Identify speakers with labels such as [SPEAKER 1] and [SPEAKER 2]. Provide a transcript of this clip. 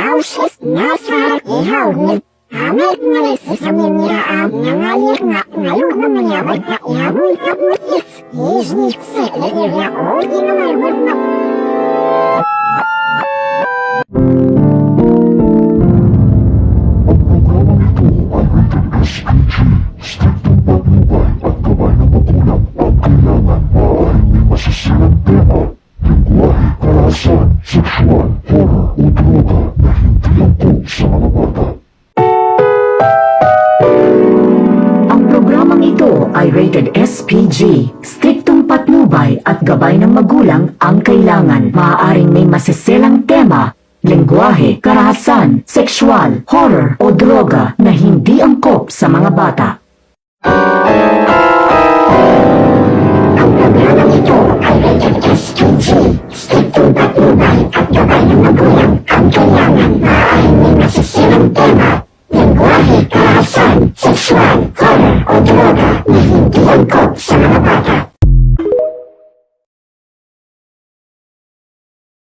[SPEAKER 1] nausis nasa ihawid. Amit malis sa miniraan na ngalir na ngayon na mayawag na ihawid na utis. Isnik sa ilya o ginawag na.
[SPEAKER 2] Striktong patnubay at gabay ng magulang ang kailangan. Maaaring may masisilang tema, lingwahe, karahasan, sexual, horror o droga na hindi angkop sa mga bata.
[SPEAKER 3] Ang programang ito ay rated SPG. Striktong patnubay at gabay ng magulang ang kailangan. Maaaring may masisilang tema, lengguwahe, karahasan, sexual, horror o droga na hindi angkop sa mga bata.
[SPEAKER 1] Ang programang ito ay rated SPG. Striktong patnubay at gabay ng magulang ang kailangan. Maaaring may masisilang tema, lengguwahe, karahasan, sexual, horror o droga na hindi angkop sa mga bata.